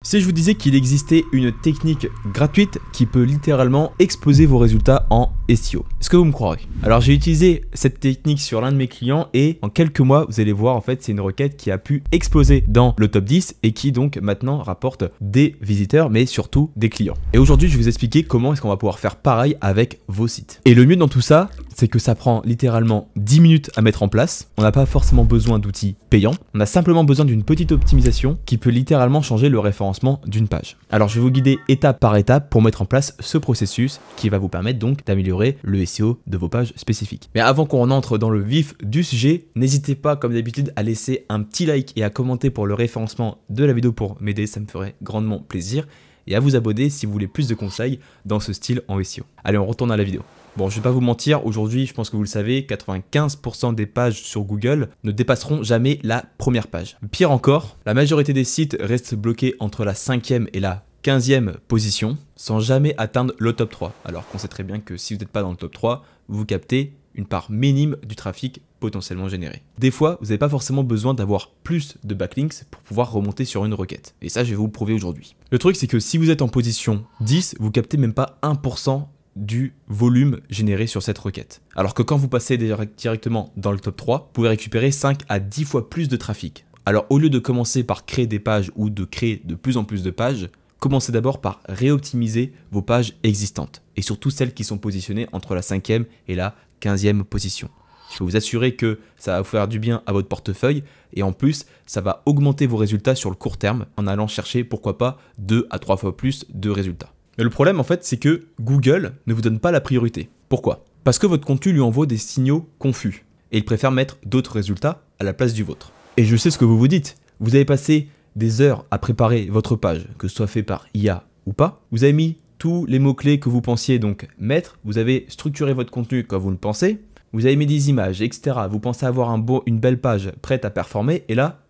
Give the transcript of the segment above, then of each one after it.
Si je vous disais qu'il existait une technique gratuite qui peut littéralement exploser vos résultats en SEO, est-ce que vous me croirez? Alors j'ai utilisé cette technique sur l'un de mes clients et en quelques mois, vous allez voir, en fait, c'est une requête qui a pu exploser dans le top 10 et qui donc maintenant rapporte des visiteurs, mais surtout des clients. Et aujourd'hui, je vais vous expliquer comment est-ce qu'on va pouvoir faire pareil avec vos sites. Et le mieux dans tout ça, c'est que ça prend littéralement 10 minutes à mettre en place. On n'a pas forcément besoin d'outils payants. On a simplement besoin d'une petite optimisation qui peut littéralement changer le référencement d'une page. Alors je vais vous guider étape par étape pour mettre en place ce processus qui va vous permettre donc d'améliorer le SEO de vos pages spécifiques. Mais avant qu'on entre dans le vif du sujet, n'hésitez pas comme d'habitude à laisser un petit like et à commenter pour le référencement de la vidéo pour m'aider, ça me ferait grandement plaisir. Et à vous abonner si vous voulez plus de conseils dans ce style en SEO. Allez, on retourne à la vidéo. Bon, je vais pas vous mentir, aujourd'hui, je pense que vous le savez, 95% des pages sur Google ne dépasseront jamais la première page. Pire encore, la majorité des sites restent bloqués entre la 5e et la 15e position sans jamais atteindre le top 3. Alors qu'on sait très bien que si vous n'êtes pas dans le top 3, vous captez une part minime du trafic potentiellement généré. Des fois, vous n'avez pas forcément besoin d'avoir plus de backlinks pour pouvoir remonter sur une requête. Et ça, je vais vous le prouver aujourd'hui. Le truc, c'est que si vous êtes en position 10, vous captez même pas 1% du volume généré sur cette requête. Alors que quand vous passez directement dans le top 3, vous pouvez récupérer 5 à 10 fois plus de trafic. Alors au lieu de commencer par créer des pages ou de créer de plus en plus de pages, commencez d'abord par réoptimiser vos pages existantes et surtout celles qui sont positionnées entre la 5e et la 15e position. Je peux vous assurer que ça va vous faire du bien à votre portefeuille et en plus, ça va augmenter vos résultats sur le court terme en allant chercher, pourquoi pas, 2 à 3 fois plus de résultats. Mais le problème en fait, c'est que Google ne vous donne pas la priorité. Pourquoi? Parce que votre contenu lui envoie des signaux confus et il préfère mettre d'autres résultats à la place du vôtre. Et je sais ce que vous vous dites. Vous avez passé des heures à préparer votre page, que ce soit fait par IA ou pas. Vous avez mis tous les mots-clés que vous pensiez donc mettre. Vous avez structuré votre contenu comme vous le pensez. Vous avez mis des images, etc. Vous pensez avoir une belle page prête à performer. Et là,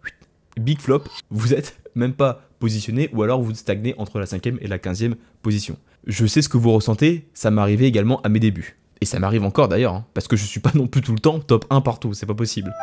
big flop, vous êtes même pas positionné ou alors vous stagnez entre la 5e et la 15e position. Je sais ce que vous ressentez, ça m'arrivait également à mes débuts. Et ça m'arrive encore d'ailleurs, hein, parce que je suis pas non plus tout le temps top 1 partout, c'est pas possible.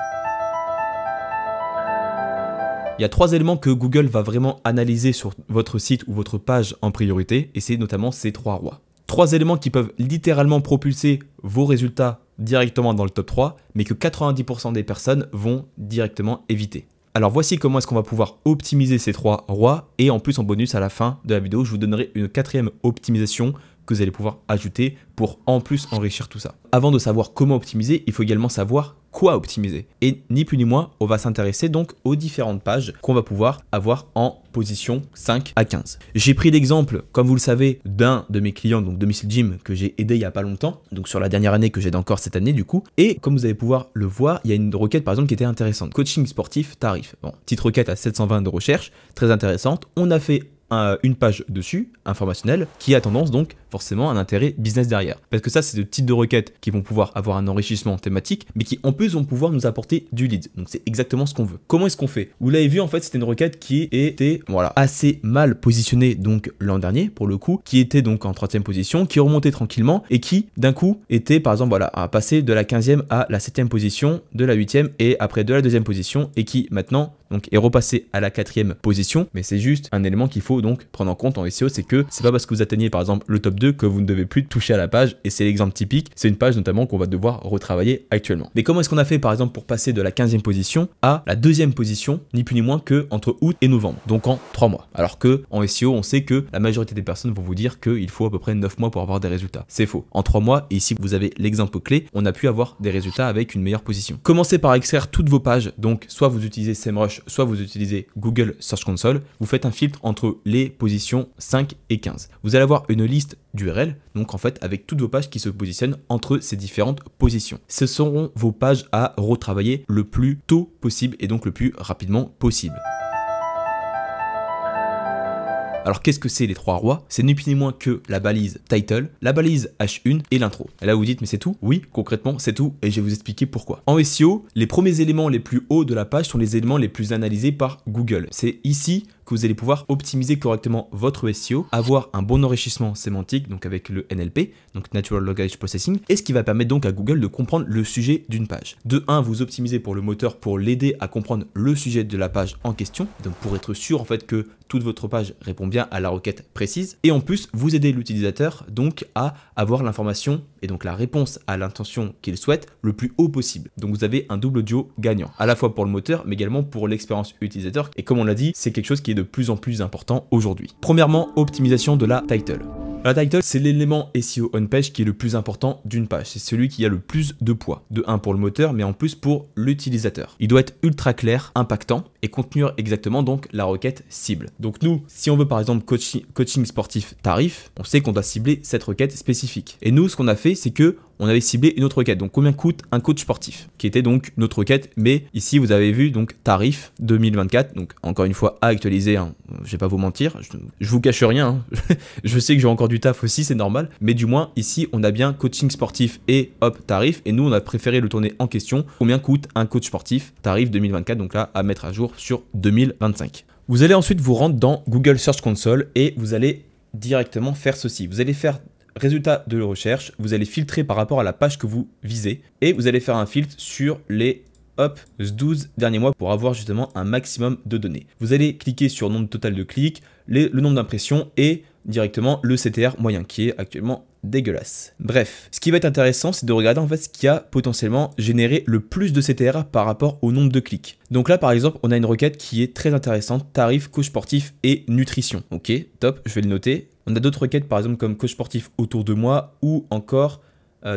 Il y a 3 éléments que Google va vraiment analyser sur votre site ou votre page en priorité, et c'est notamment ces 3 rois. 3 éléments qui peuvent littéralement propulser vos résultats directement dans le top 3, mais que 90% des personnes vont directement éviter. Alors voici comment est-ce qu'on va pouvoir optimiser ces 3 rois et en plus en bonus à la fin de la vidéo, je vous donnerai une 4e optimisation que vous allez pouvoir ajouter pour en plus enrichir tout ça. Avant de savoir comment optimiser, il faut également savoir quoi optimiser. Et ni plus ni moins, on va s'intéresser donc aux différentes pages qu'on va pouvoir avoir en position 5 à 15. J'ai pris l'exemple, comme vous le savez, d'un de mes clients, donc Domicile Gym, que j'ai aidé il n'y a pas longtemps, donc sur la dernière année que j'aide encore cette année du coup. Et comme vous allez pouvoir le voir, il y a une requête par exemple qui était intéressante. Coaching sportif, tarif. Bon, petite requête à 720 de recherche, très intéressante. On a fait une page dessus, informationnelle, qui a tendance donc forcément un intérêt business derrière. Parce que ça, c'est le type de requêtes qui vont pouvoir avoir un enrichissement thématique, mais qui en plus vont pouvoir nous apporter du lead. Donc c'est exactement ce qu'on veut. Comment est-ce qu'on fait? Vous l'avez vu, en fait, c'était une requête qui était assez mal positionnée donc l'an dernier, pour le coup, qui était donc en 3e position, qui remontait tranquillement et qui d'un coup était par exemple à passer de la 15e à la 7e position, de la 8e et après de la 2e position et qui maintenant donc est repassé à la 4e position. Mais c'est juste un élément qu'il faut donc prendre en compte en SEO, c'est que c'est pas parce que vous atteignez par exemple le top 2 que vous ne devez plus toucher à la page, et c'est l'exemple typique, c'est une page notamment qu'on va devoir retravailler actuellement. Mais comment est-ce qu'on a fait par exemple pour passer de la 15e position à la 2e position, ni plus ni moins que entre août et novembre, donc en 3 mois. Alors que en SEO, on sait que la majorité des personnes vont vous dire qu'il faut à peu près 9 mois pour avoir des résultats. C'est faux. En 3 mois, et ici vous avez l'exemple clé, on a pu avoir des résultats avec une meilleure position. Commencez par extraire toutes vos pages, donc soit vous utilisez SEMrush, soit vous utilisez Google Search Console, vous faites un filtre entre les positions 5 et 15. Vous allez avoir une liste d'URL, donc en fait avec toutes vos pages qui se positionnent entre ces différentes positions. Ce seront vos pages à retravailler le plus tôt possible et donc le plus rapidement possible. Alors qu'est-ce que c'est les 3 rois? C'est ni plus ni moins que la balise title, la balise H1 et l'intro. Et là vous dites mais c'est tout? Oui, concrètement c'est tout et je vais vous expliquer pourquoi. En SEO, les premiers éléments les plus hauts de la page sont les éléments les plus analysés par Google. C'est ici que vous allez pouvoir optimiser correctement votre SEO, avoir un bon enrichissement sémantique, donc avec le NLP, donc Natural Language Processing, et ce qui va permettre donc à Google de comprendre le sujet d'une page. De 1, vous optimisez pour le moteur pour l'aider à comprendre le sujet de la page en question, donc pour être sûr en fait que toute votre page répond bien à la requête précise, et en plus vous aidez l'utilisateur donc à avoir l'information et donc la réponse à l'intention qu'il souhaite le plus haut possible. Donc vous avez un double duo gagnant, à la fois pour le moteur mais également pour l'expérience utilisateur, et comme on l'a dit, c'est quelque chose qui est de plus en plus important aujourd'hui. Premièrement, optimisation de la title. La title, c'est l'élément SEO on-page qui est le plus important d'une page. C'est celui qui a le plus de poids. De 1 pour le moteur, mais en plus pour l'utilisateur. Il doit être ultra clair, impactant et contenir exactement donc la requête cible. Donc nous, si on veut par exemple coaching sportif tarif, on sait qu'on doit cibler cette requête spécifique. Et nous, ce qu'on a fait, c'est que on avait ciblé une autre requête. Donc combien coûte un coach sportif, qui était donc notre requête, mais ici vous avez vu donc tarif 2024, donc encore une fois à actualiser, hein. Je vais pas vous mentir, je vous cache rien, hein. Je sais que j'ai encore du taf aussi, c'est normal, mais du moins ici on a bien coaching sportif et hop tarif, et nous on a préféré le tourner en question, combien coûte un coach sportif tarif 2024, donc là à mettre à jour sur 2025. Vous allez ensuite vous rendre dans Google Search Console et vous allez directement faire ceci. Vous allez faire résultat de la recherche, vous allez filtrer par rapport à la page que vous visez et vous allez faire un filtre sur les 12 derniers mois pour avoir justement un maximum de données. Vous allez cliquer sur nombre total de clics, le nombre d'impressions et directement le CTR moyen qui est actuellement dégueulasse. Bref, ce qui va être intéressant, c'est de regarder en fait ce qui a potentiellement généré le plus de CTR par rapport au nombre de clics. Donc là, par exemple, on a une requête qui est très intéressante, tarif, coach sportif et nutrition. Ok, top, je vais le noter. On a d'autres requêtes, par exemple, comme coach sportif autour de moi ou encore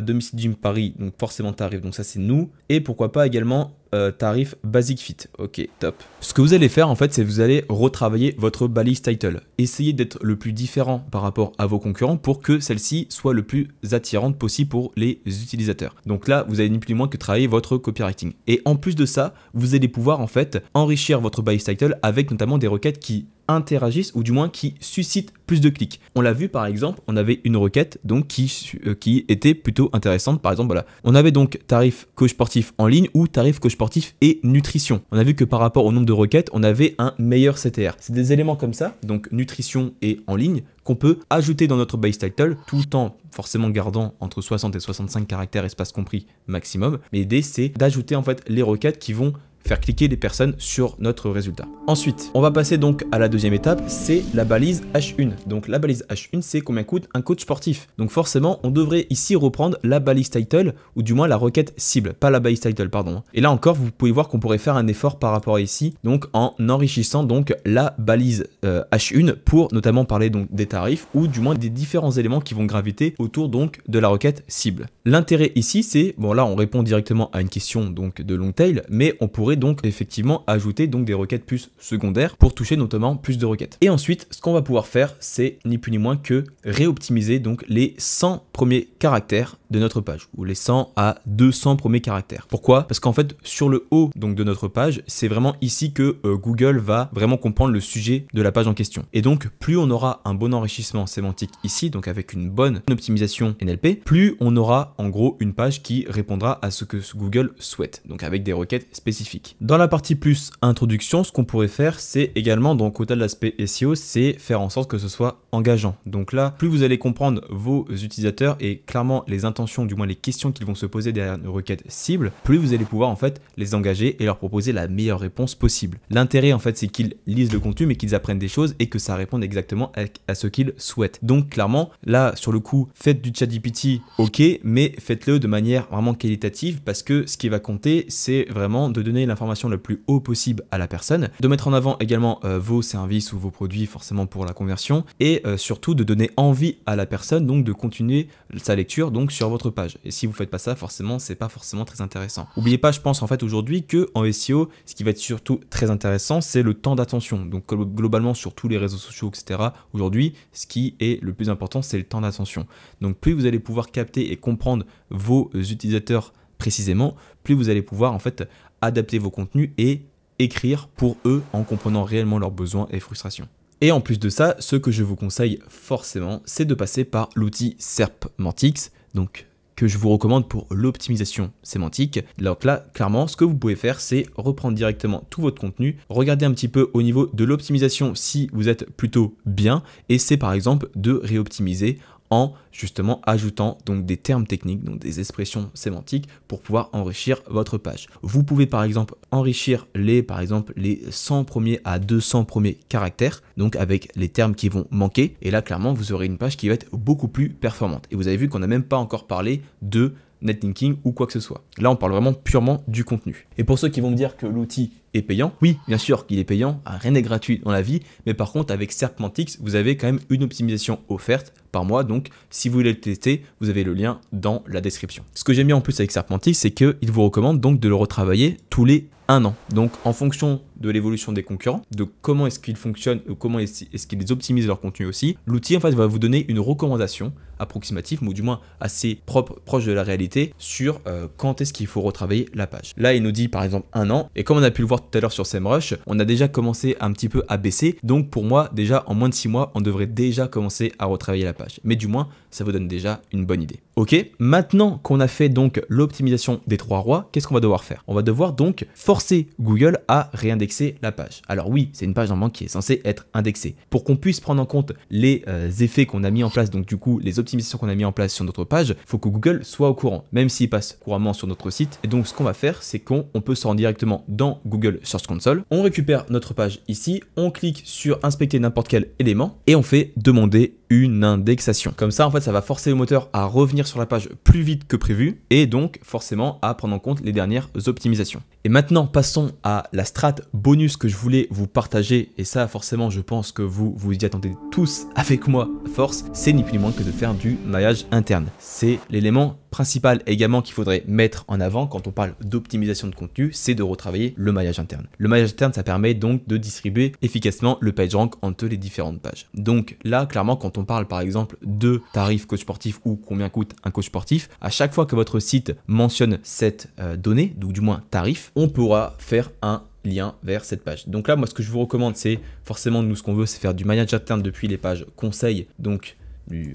domicile gym Paris, donc forcément tarif, donc ça c'est nous. Et pourquoi pas également tarif basic fit. Ok, top. Ce que vous allez faire en fait, c'est que vous allez retravailler votre balise title. Essayez d'être le plus différent par rapport à vos concurrents pour que celle-ci soit le plus attirante possible pour les utilisateurs. Donc là, vous avez ni plus ni moins que travailler votre copywriting. Et en plus de ça, vous allez pouvoir en fait enrichir votre balise title avec notamment des requêtes qui interagissent ou du moins qui suscitent plus de clics. On l'a vu par exemple, on avait une requête donc qui était plutôt intéressante. Par exemple, voilà, on avait donc tarif coach sportif en ligne ou tarif coach sportif et nutrition. On a vu que par rapport au nombre de requêtes, on avait un meilleur CTR. C'est des éléments comme ça, donc nutrition et en ligne, qu'on peut ajouter dans notre base title tout en forcément gardant entre 60 et 65 caractères espace compris maximum. Mais l'idée c'est d'ajouter en fait les requêtes qui vont faire cliquer les personnes sur notre résultat. Ensuite, on va passer donc à la deuxième étape, c'est la balise H1. Donc la balise H1, c'est combien coûte un coach sportif. Donc forcément, on devrait ici reprendre la balise title, ou du moins la requête cible, pas la balise title, pardon. Et là encore, vous pouvez voir qu'on pourrait faire un effort par rapport à ici, donc en enrichissant donc la balise H1 pour notamment parler donc des tarifs, ou du moins des différents éléments qui vont graviter autour donc de la requête cible. L'intérêt ici, c'est, bon là on répond directement à une question donc de long tail, mais on pourrait donc effectivement ajouter donc des requêtes plus secondaires pour toucher notamment plus de requêtes. Et ensuite, ce qu'on va pouvoir faire, c'est ni plus ni moins que réoptimiser donc les 100 premiers caractères de notre page, ou les 100 à 200 premiers caractères. Pourquoi? Parce qu'en fait, sur le haut donc de notre page, c'est vraiment ici que Google va vraiment comprendre le sujet de la page en question. Et donc, plus on aura un bon enrichissement sémantique ici, donc avec une bonne optimisation NLP, plus on aura en gros une page qui répondra à ce que Google souhaite, donc avec des requêtes spécifiques. Dans la partie plus introduction, ce qu'on pourrait faire, c'est également, donc au-delà de l'aspect SEO, c'est faire en sorte que ce soit engageant. Donc là, plus vous allez comprendre vos utilisateurs et clairement les intentions, du moins les questions qu'ils vont se poser derrière une requête cible, plus vous allez pouvoir en fait les engager et leur proposer la meilleure réponse possible. L'intérêt en fait, c'est qu'ils lisent le contenu mais qu'ils apprennent des choses et que ça réponde exactement à ce qu'ils souhaitent. Donc clairement, là sur le coup, faites du ChatGPT, ok, mais faites-le de manière vraiment qualitative parce que ce qui va compter, c'est vraiment de donner l'information le plus haut possible à la personne, de mettre en avant également vos services ou vos produits forcément pour la conversion et surtout de donner envie à la personne donc de continuer sa lecture donc sur votre page. Et si vous faites pas ça, forcément c'est pas forcément très intéressant. N'oubliez pas, je pense en fait aujourd'hui que en SEO, ce qui va être surtout très intéressant, c'est le temps d'attention. Donc globalement sur tous les réseaux sociaux, etc. Aujourd'hui, ce qui est le plus important, c'est le temps d'attention. Donc plus vous allez pouvoir capter et comprendre vos utilisateurs précisément, plus vous allez pouvoir en fait adapter vos contenus et écrire pour eux en comprenant réellement leurs besoins et frustrations. Et en plus de ça, ce que je vous conseille forcément, c'est de passer par l'outil SERPmantix, donc que je vous recommande pour l'optimisation sémantique. Donc là, clairement, ce que vous pouvez faire, c'est reprendre directement tout votre contenu, regarder un petit peu au niveau de l'optimisation si vous êtes plutôt bien, et c'est par exemple de réoptimiser en justement ajoutant donc des termes techniques, donc des expressions sémantiques pour pouvoir enrichir votre page. Vous pouvez par exemple enrichir par exemple les 100 premiers à 200 premiers caractères, donc avec les termes qui vont manquer, et là clairement vous aurez une page qui va être beaucoup plus performante. Et vous avez vu qu'on n'a même pas encore parlé de netlinking ou quoi que ce soit. Là on parle vraiment purement du contenu. Et pour ceux qui vont me dire que l'outil est payant, oui bien sûr qu'il est payant, rien n'est gratuit dans la vie, mais par contre avec Serpentix vous avez quand même une optimisation offerte par mois, donc si vous voulez le tester, vous avez le lien dans la description. Ce que j'aime bien en plus avec Serpentix, c'est qu'il vous recommande donc de le retravailler tous les 1 an. Donc en fonction de l'évolution des concurrents, de comment est-ce qu'ils fonctionnent, comment est-ce qu'ils optimisent leur contenu aussi, l'outil en fait va vous donner une recommandation approximative, ou du moins assez proche de la réalité, sur quand est-ce qu'il faut retravailler la page. Là il nous dit par exemple 1 an, et comme on a pu le voir tout à l'heure sur SEMrush, on a déjà commencé un petit peu à baisser, donc pour moi déjà en moins de 6 mois on devrait déjà commencer à retravailler la page, mais du moins ça vous donne déjà une bonne idée. Ok, maintenant qu'on a fait donc l'optimisation des 3 rois, qu'est-ce qu'on va devoir faire? On va devoir donc forcer Google à réindexer la page. Alors oui, c'est une page normalement qui est censée être indexée. Pour qu'on puisse prendre en compte les effets qu'on a mis en place, donc du coup les optimisations qu'on a mis en place sur notre page, il faut que Google soit au courant, même s'il passe couramment sur notre site. Et donc ce qu'on va faire, c'est qu'on peut se rendre directement dans Google Search Console, on récupère notre page ici, on clique sur inspecter n'importe quel élément et on fait demander une indexation. Comme ça, en fait, ça va forcer le moteur à revenir sur la page plus vite que prévu et donc forcément à prendre en compte les dernières optimisations. Et maintenant, passons à la strat bonus que je voulais vous partager. Et ça, forcément, je pense que vous y attendez tous avec moi à force. C'est ni plus ni moins que de faire du maillage interne. C'est l'élément principal également qu'il faudrait mettre en avant quand on parle d'optimisation de contenu, c'est de retravailler le maillage interne. Le maillage interne, ça permet donc de distribuer efficacement le PageRank entre les différentes pages. Donc là, clairement, quand on parle par exemple de tarif coach sportif ou combien coûte un coach sportif, à chaque fois que votre site mentionne cette donnée, ou du moins tarif, on pourra faire un lien vers cette page. Donc là, moi, ce que je vous recommande, c'est forcément, nous, ce qu'on veut, c'est faire du maillage interne depuis les pages conseils, donc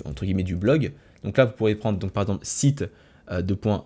entre guillemets du blog. Donc là, vous pourrez prendre donc par exemple site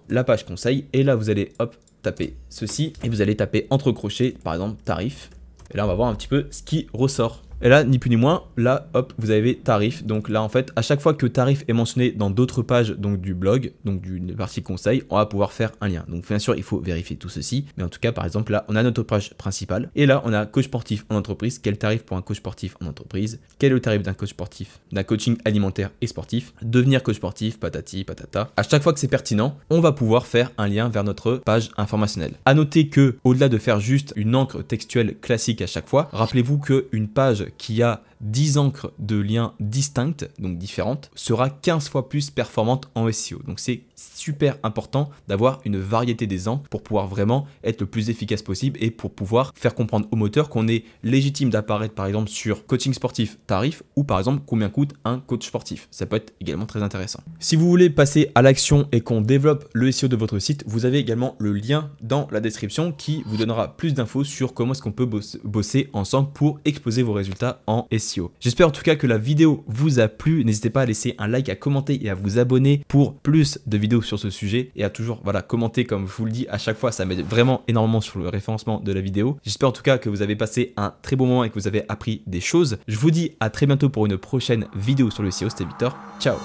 la page conseil, et là, vous allez hop taper ceci et vous allez taper entre crochets par exemple tarif. Et là, on va voir un petit peu ce qui ressort. Et là, ni plus ni moins, là, hop, vous avez tarif. Donc là, en fait, à chaque fois que tarif est mentionné dans d'autres pages donc du blog, donc d'une partie conseil, on va pouvoir faire un lien. Donc bien sûr, il faut vérifier tout ceci. Mais en tout cas, par exemple, là, on a notre page principale. Et là, on a coach sportif en entreprise. Quel tarif pour un coach sportif en entreprise? Quel est le tarif d'un coach sportif, d'un coaching alimentaire et sportif? Devenir coach sportif, patati, patata. À chaque fois que c'est pertinent, on va pouvoir faire un lien vers notre page informationnelle. À noter que, au-delà de faire juste une encre textuelle classique à chaque fois, rappelez-vous qu'une page qui a 10 encres de liens distinctes, donc différentes, sera 15 fois plus performante en SEO. Donc c'est super important d'avoir une variété des encres pour pouvoir vraiment être le plus efficace possible et pour pouvoir faire comprendre au moteur qu'on est légitime d'apparaître par exemple sur coaching sportif tarif ou par exemple combien coûte un coach sportif. Ça peut être également très intéressant. Si vous voulez passer à l'action et qu'on développe le SEO de votre site, vous avez également le lien dans la description qui vous donnera plus d'infos sur comment est-ce qu'on peut bosser ensemble pour exposer vos résultats en SEO. J'espère en tout cas que la vidéo vous a plu. N'hésitez pas à laisser un like, à commenter et à vous abonner pour plus de vidéos sur ce sujet et à toujours commenter comme je vous le dis à chaque fois, ça m'aide vraiment énormément sur le référencement de la vidéo. J'espère en tout cas que vous avez passé un très bon moment et que vous avez appris des choses. Je vous dis à très bientôt pour une prochaine vidéo sur le SEO. C'était Victor, ciao.